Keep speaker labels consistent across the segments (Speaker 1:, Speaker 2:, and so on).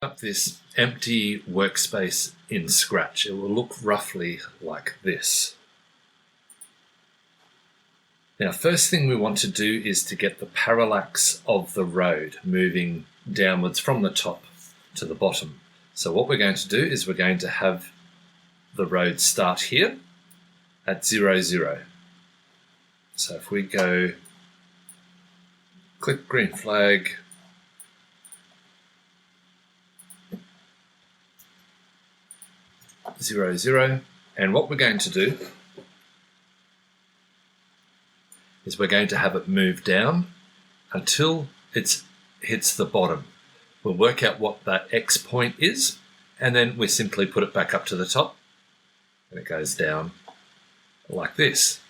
Speaker 1: Up this empty workspace in Scratch, it will look roughly like this. Now, first thing we want to do is to get the parallax of the road moving downwards from the top to the bottom. So what we're going to do is we're going to have the road start here at 0, 0. So if we go click green flag, zero, 0, and what we're going to do is we're going to have it move down until it hits the bottom. We'll work out what that X point is, and then we simply put it back up to the top, and it goes down like this.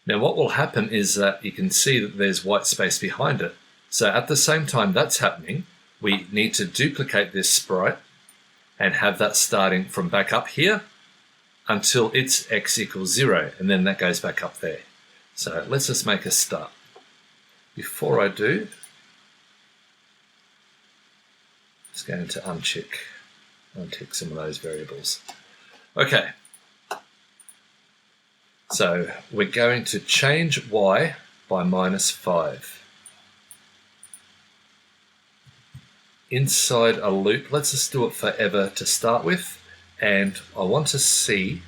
Speaker 1: Now what will happen is that you can see that there's white space behind it. So at the same time that's happening, we need to duplicate this sprite and have that starting from back up here until it's X equals 0, and then that goes back up there. So let's just make a start. Before I do, I'm just going to untick some of those variables. Okay, so we're going to change Y by -5. Inside a loop, let's just do it forever to start with, and I want to see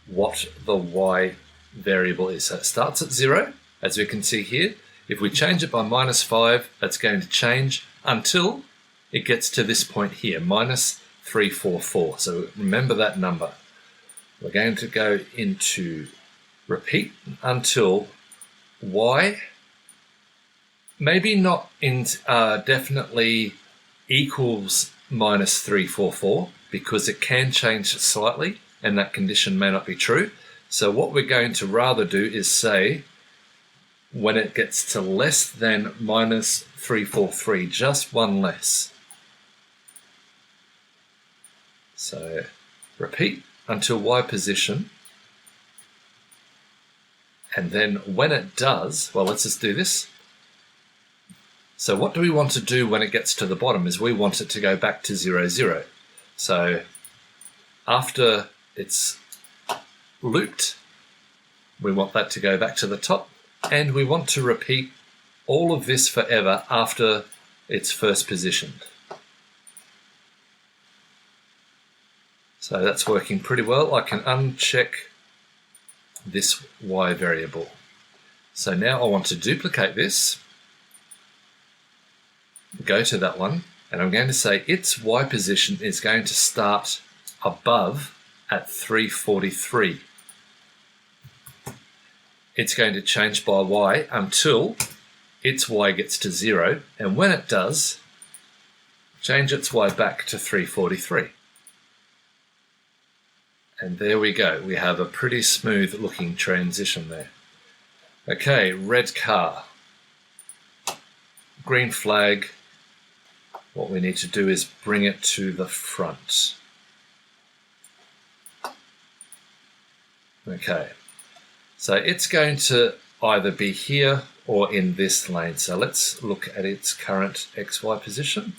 Speaker 1: what the Y variable is. So it starts at 0, as we can see here. If we change it by -5, that's going to change until it gets to this point here, -344. So remember that number. We're going to go into repeat until Y, maybe not definitely equals -344, because it can change slightly and that condition may not be true. So what we're going to rather do is say when it gets to less than -343, just one less. So repeat until Y position, and then when it does, well, let's just do this. So what do we want to do when it gets to the bottom is we want it to go back to 0, 0. So after it's looped, we want that to go back to the top, and we want to repeat all of this forever after it's first positioned. So that's working pretty well. I can uncheck this Y variable. So now I want to duplicate this, go to that one, and I'm going to say its Y position is going to start above at 343. It's going to change by Y until its Y gets to 0, and when it does, change its Y back to 343. And there we go. We have a pretty smooth looking transition there. Okay, red car. Green flag. What we need to do is bring it to the front. Okay, so it's going to either be here or in this lane. So let's look at its current XY position.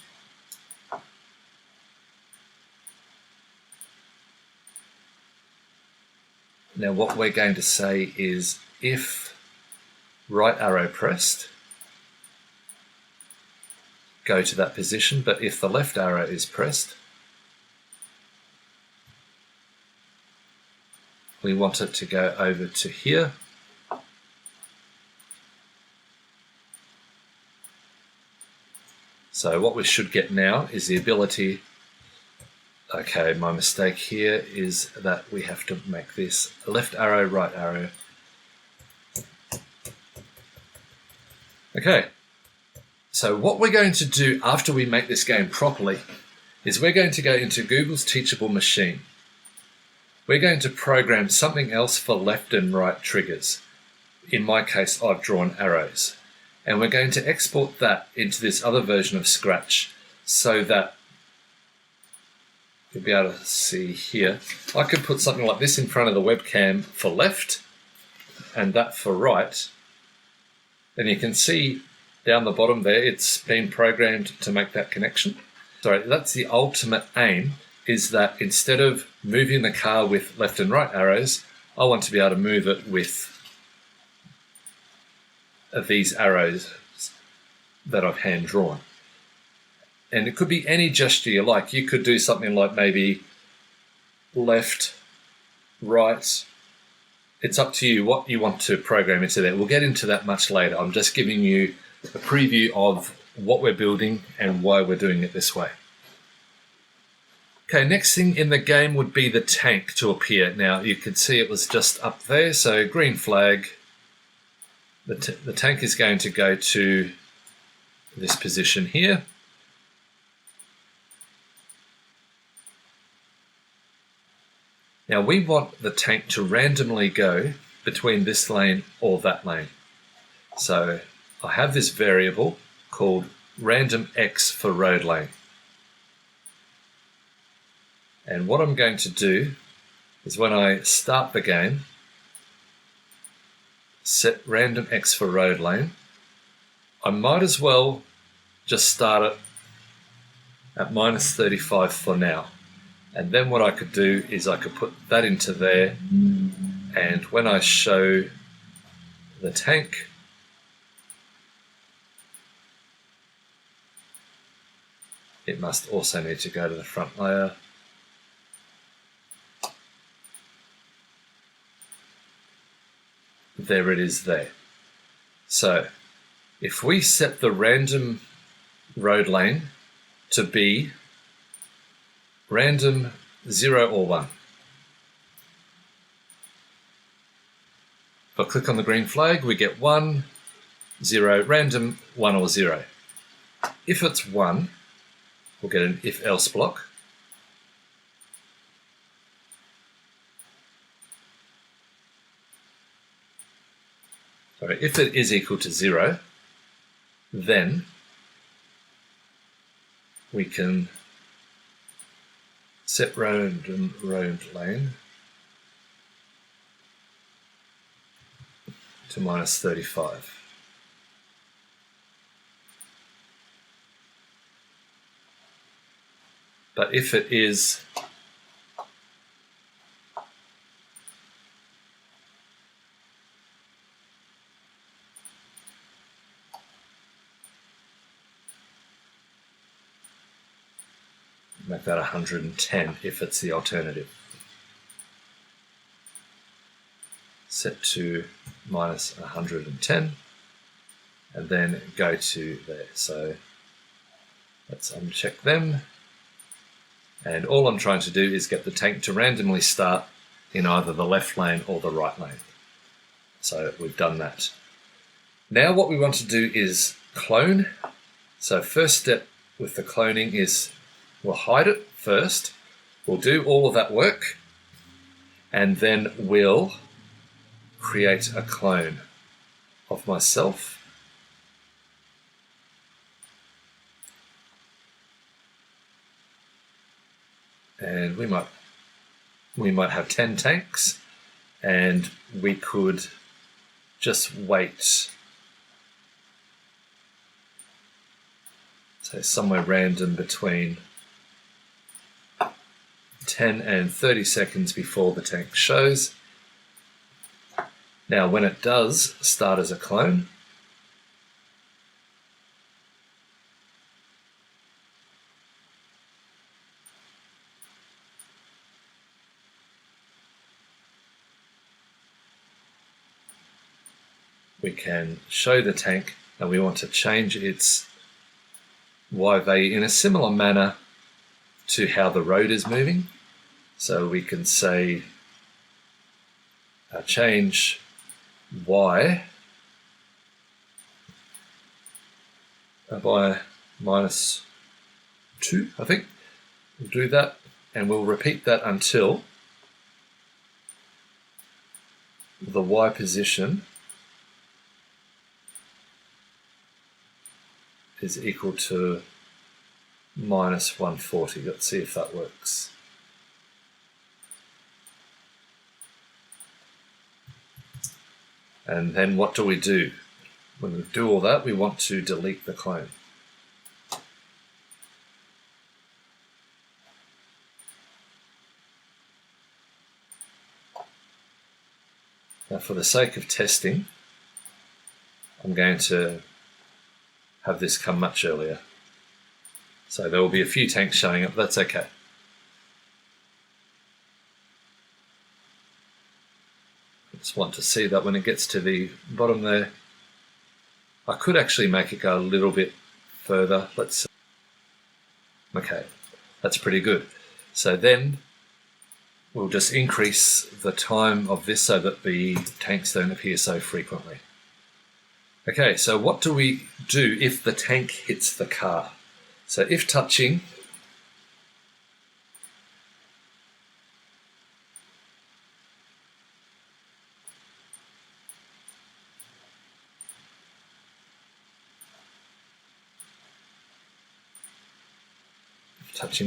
Speaker 1: Now what we're going to say is if right arrow pressed, go to that position, but if the left arrow is pressed, we want it to go over to here. So what we should get now is the ability, okay, my mistake here is that we have to make this left arrow, right arrow. Okay, so what we're going to do after we make this game properly is we're going to go into Google's Teachable Machine. We're going to program something else for left and right triggers. In my case, I've drawn arrows. And we're going to export that into this other version of Scratch so that you'll be able to see here. I could put something like this in front of the webcam for left and that for right. And you can see down the bottom there, it's been programmed to make that connection. that's the ultimate aim, is that instead of moving the car with left and right arrows, I want to be able to move it with these arrows that I've hand drawn. And it could be any gesture you like. You could do something like maybe left, right. It's up to you what you want to program into there. We'll get into that much later. I'm just giving you a preview of what we're building and why we're doing it this way. Okay, next thing in the game would be the tank to appear. Now, you can see it was just up there, so green flag. The tank is going to go to this position here. Now, we want the tank to randomly go between this lane or that lane. So I have this variable called random X for road lane. And what I'm going to do is when I start the game, set random X for road lane. I might as well just start it at -35 for now. And then what I could do is I could put that into there, and when I show the tank, it must also need to go to the front layer. There it is there. So if we set the random road lane to be random 0 or 1. If I click on the green flag, we get 1, 0, random 1 or 0. If it's 1, we'll get an if-else block. Sorry, if it is equal to 0, then we can set random road lane to -35. But if it is make that 110 if it's the alternative. Set to -110 and then go to there. So let's uncheck them. And all I'm trying to do is get the tank to randomly start in either the left lane or the right lane. So we've done that. Now what we want to do is clone. So first step with the cloning is we'll hide it first, we'll do all of that work, and then we'll create a clone of myself. And we might have 10 tanks, and we could just wait, say somewhere random between 10 and 30 seconds before the tank shows. Now when it does start as a clone, we can show the tank, and we want to change its Y value in a similar manner to how the road is moving. So we can say change Y by -2, I think. We'll do that, and we'll repeat that until the Y position is equal to -140. Let's see if that works. And then what do? When we do all that, we want to delete the clone. Now, for the sake of testing, I'm going to have this come much earlier. So there will be a few tanks showing up. That's okay. I just want to see that when it gets to the bottom there. I could actually make it go a little bit further. Let's see. Okay, that's pretty good. So then we'll just increase the time of this so that the tanks don't appear so frequently. Okay, so what do we do if the tank hits the car? So if touching,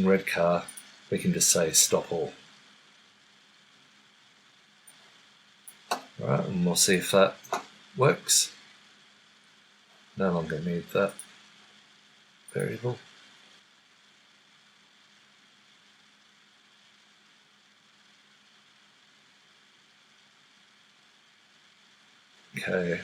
Speaker 1: red car, we can just say stop all. All right, and we'll see if that works. No longer need that variable. Okay.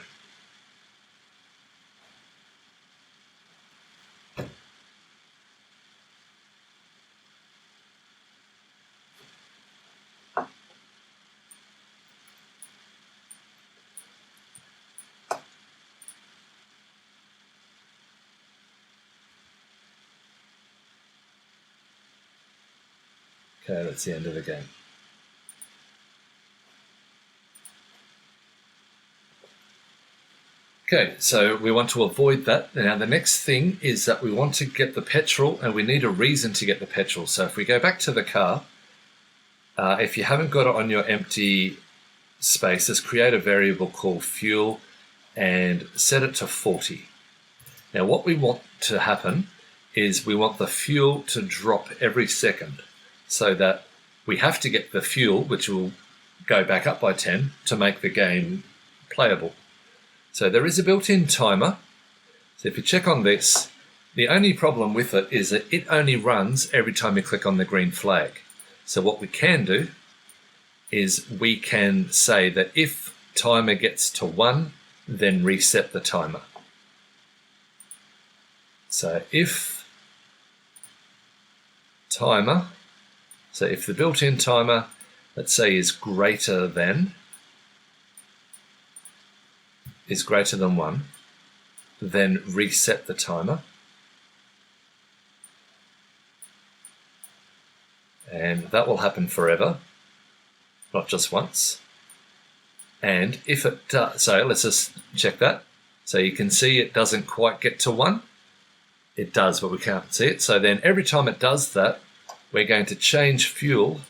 Speaker 1: Okay, that's the end of the game. Okay, so we want to avoid that. Now the next thing is that we want to get the petrol, and we need a reason to get the petrol. So if we go back to the car, if you haven't got it on your empty spaces, create a variable called fuel and set it to 40. Now what we want to happen is we want the fuel to drop every second, so that we have to get the fuel, which will go back up by 10 to make the game playable. So there is a built-in timer. So if you check on this, the only problem with it is that it only runs every time you click on the green flag. So what we can do is we can say that if timer gets to 1, then reset the timer. So if timer, so if the built-in timer, let's say, is greater than 1, then reset the timer. And that will happen forever, not just once. And if it does, so let's just check that. So you can see it doesn't quite get to 1. It does, but we can't see it. So then every time it does that, we're going to change fuel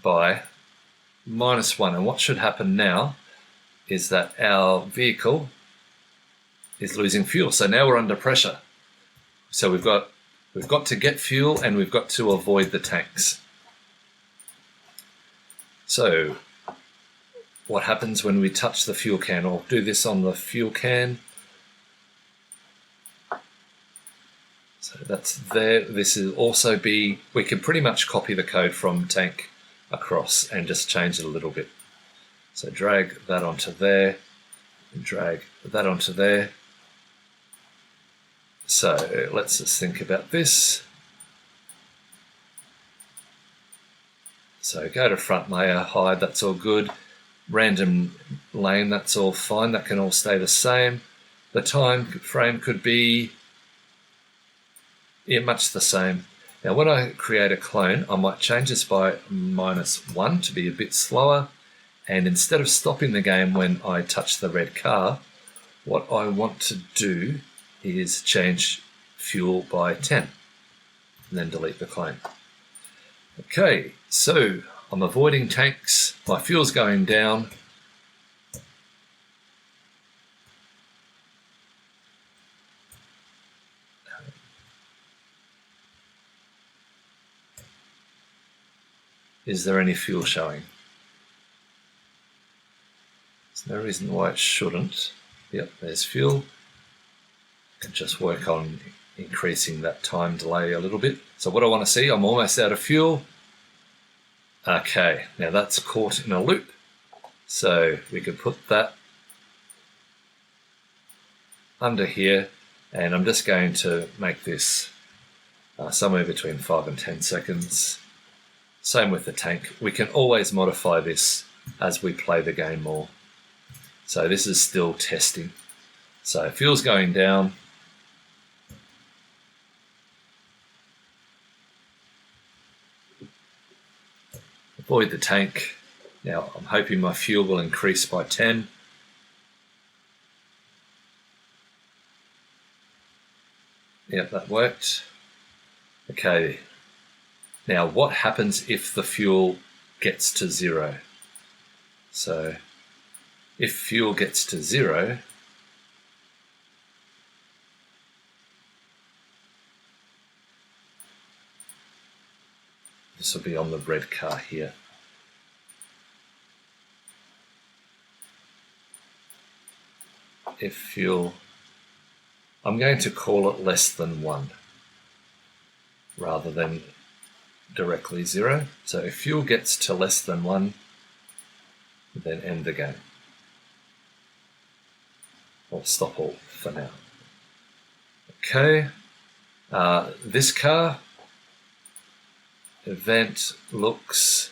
Speaker 1: by -1. And what should happen now is that our vehicle is losing fuel. So now we're under pressure. So we've got to get fuel, and we've got to avoid the tanks. So what happens when we touch the fuel can? I'll do this on the fuel can. So that's there. This will also be, we can pretty much copy the code from tank across and just change it a little bit. So drag that onto there, and drag that onto there. So let's just think about this. So go to front layer, hide, that's all good. Random lane, that's all fine, that can all stay the same. The time frame could be much the same. Now when I create a clone, I might change this by -1 to be a bit slower. And instead of stopping the game when I touch the red car, what I want to do is change fuel by 10 and then delete the clone. Okay, so I'm avoiding tanks, my fuel's going down. Is there any fuel showing? There's no reason why it shouldn't. Yep, there's fuel. I can just work on increasing that time delay a little bit. So what I want to see, I'm almost out of fuel. Okay, now that's caught in a loop. So we could put that under here, and I'm just going to make this somewhere between 5 and 10 seconds. Same with the tank. We can always modify this as we play the game more. So this is still testing. So fuel's going down. Avoid the tank. Now I'm hoping my fuel will increase by 10. Yep, that worked. Okay. Now what happens if the fuel gets to 0? So if fuel gets to 0, this will be on the red car here. If fuel, I'm going to call it less than 1 rather than directly 0. So if fuel gets to less than 1, then end the game. Or stop all for now. Okay, this car, event, looks,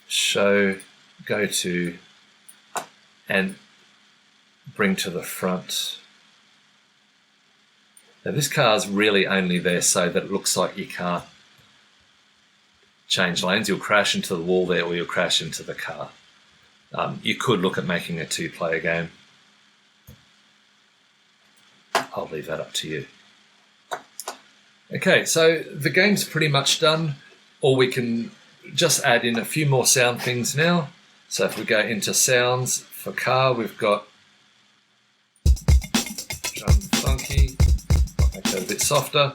Speaker 1: show, go to, and bring to the front. Now this car's really only there so that it looks like you can't change lanes. You'll crash into the wall there, or you'll crash into the car. You could look at making a 2-player game. I'll leave that up to you. Okay, so the game's pretty much done, or we can just add in a few more sound things now. So if we go into sounds for car, we've got drum funky. I'll make that a bit softer,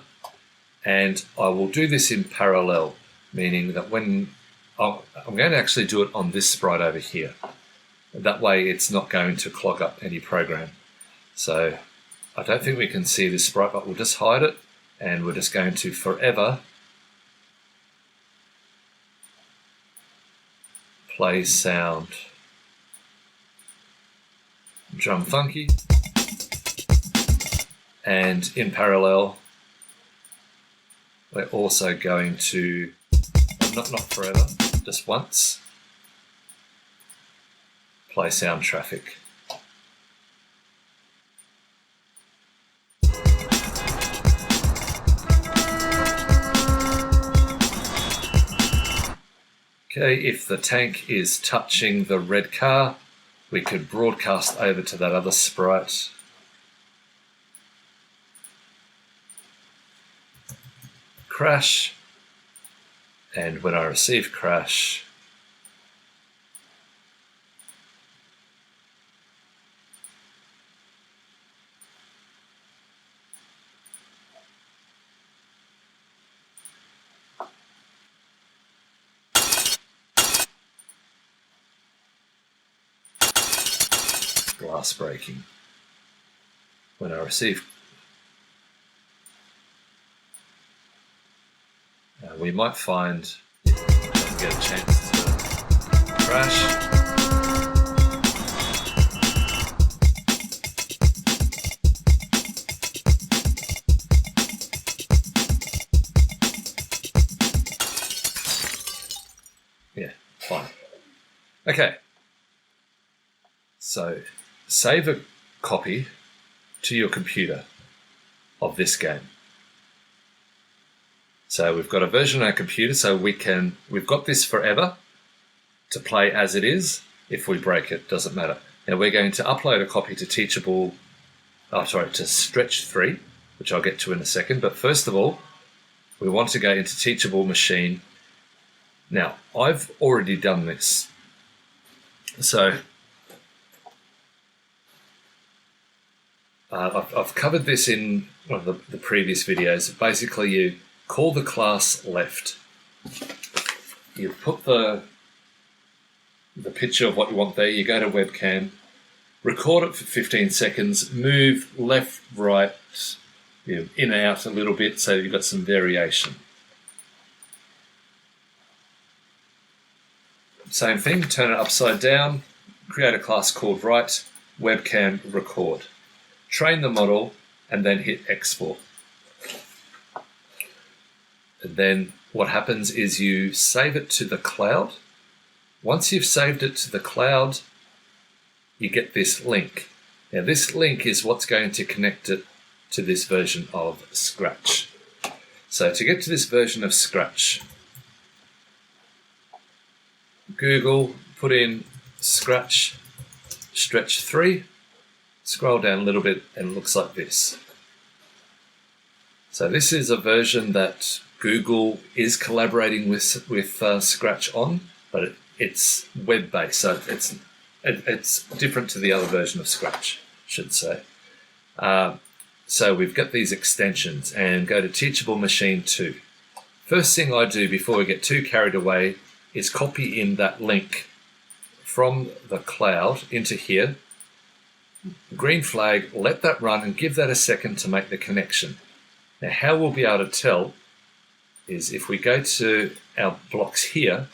Speaker 1: and I will do this in parallel, meaning that when I'm going to actually do it on this sprite over here. That way it's not going to clog up any program. So I don't think we can see this sprite, but we'll just hide it, and we're just going to forever play sound drum funky, and in parallel we're also going to not forever, just once, play sound traffic. Okay, if the tank is touching the red car, we could broadcast over to that other sprite. Crash, and when I receive crash, glass breaking. When I receive, we might find it doesn't get a chance to crash. Yeah, fine. Okay. So save a copy to your computer of this game. So we've got a version on our computer, so we've got this forever to play as it is. If we break it, doesn't matter. Now we're going to upload a copy to to Stretch 3, which I'll get to in a second. But first of all, we want to go into Teachable Machine. Now, I've already done this. So I've covered this in one of the previous videos. Basically, you call the class left. You put the picture of what you want there. You go to webcam, record it for 15 seconds, move left, right, in and out a little bit so you've got some variation. same thing, turn it upside down, create a class called write, webcam record. Train the model and then hit export. And then what happens is you save it to the cloud. Once you've saved it to the cloud, you get this link. Now this link is what's going to connect it to this version of Scratch. So to get to this version of Scratch, Google, put in Scratch stretch 3, scroll down a little bit and it looks like this. So this is a version that Google is collaborating with Scratch on, but it's web-based, so it's different to the other version of Scratch, I should say. So we've got these extensions, and go to Teachable Machine 2. First thing I do before we get too carried away is copy in that link from the cloud into here. Green flag, let that run and give that a second to make the connection. Now how we'll be able to tell is if we go to our blocks here,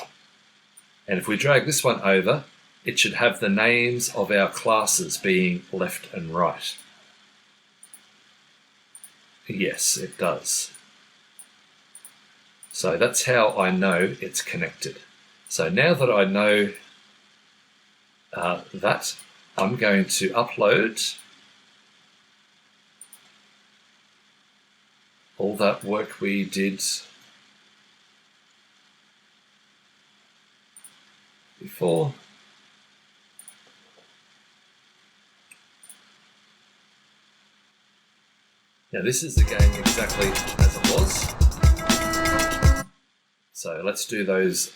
Speaker 1: and if we drag this one over, it should have the names of our classes being left and right. Yes, it does. So that's how I know it's connected. So now that I know that, I'm going to upload all that work we did before. Now this is the game exactly as it was. So let's do those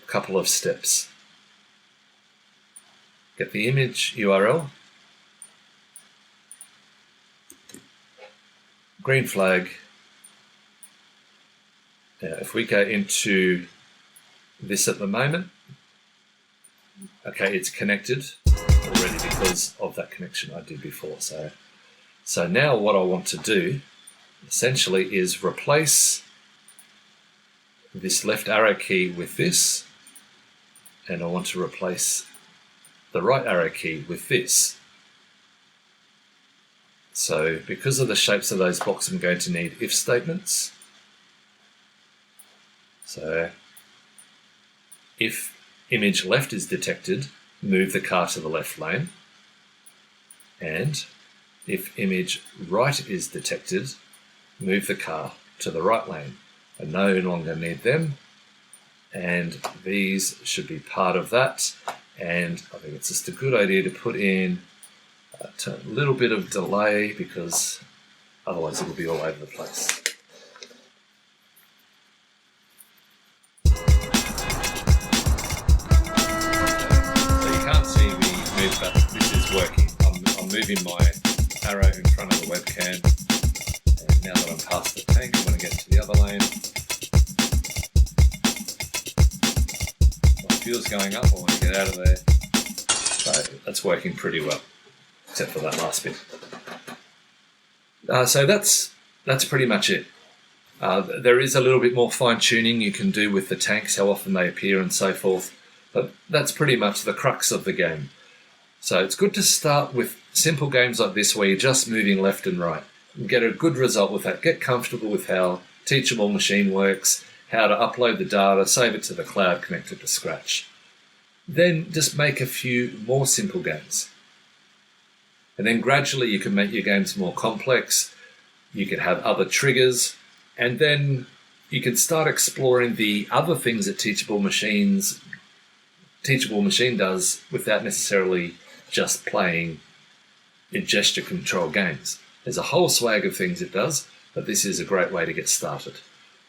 Speaker 1: couple of steps. Get the image URL, green flag. Now if we go into this at the moment, okay, it's connected already because of that connection I did before. So now what I want to do essentially is replace this left arrow key with this, and I want to replace the right arrow key with this. So because of the shapes of those blocks, I'm going to need if statements. So if image left is detected, move the car to the left lane. And if image right is detected, move the car to the right lane. I no longer need them, and these should be part of that. And I think it's just a good idea to put in a little bit of delay, because otherwise it will be all over the place. So you can't see me move, but this is working. I'm moving my arrow in front of the webcam, and now that I'm past the tank, I'm going to get to the other lane. My fuel's going up, I want to get out of there. So that's working pretty well, except for that last bit. So that's pretty much it. There is a little bit more fine-tuning you can do with the tanks, how often they appear and so forth, but that's pretty much the crux of the game. So it's good to start with simple games like this where you're just moving left and right. And get a good result with that. Get comfortable with how Teachable Machine works, how to upload the data, save it to the cloud, connect it to Scratch. Then just make a few more simple games. And then gradually you can make your games more complex. You can have other triggers, and then you can start exploring the other things that Teachable Machine does without necessarily just playing in gesture control games. There's a whole swag of things it does, but this is a great way to get started.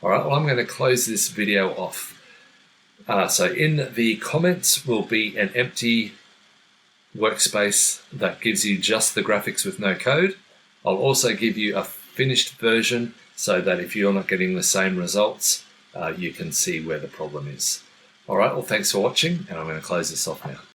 Speaker 1: All right, well, I'm going to close this video off. So in the comments will be an empty workspace that gives you just the graphics with no code. I'll also give you a finished version so that if you're not getting the same results, you can see where the problem is. All right, well, thanks for watching, and I'm going to close this off now.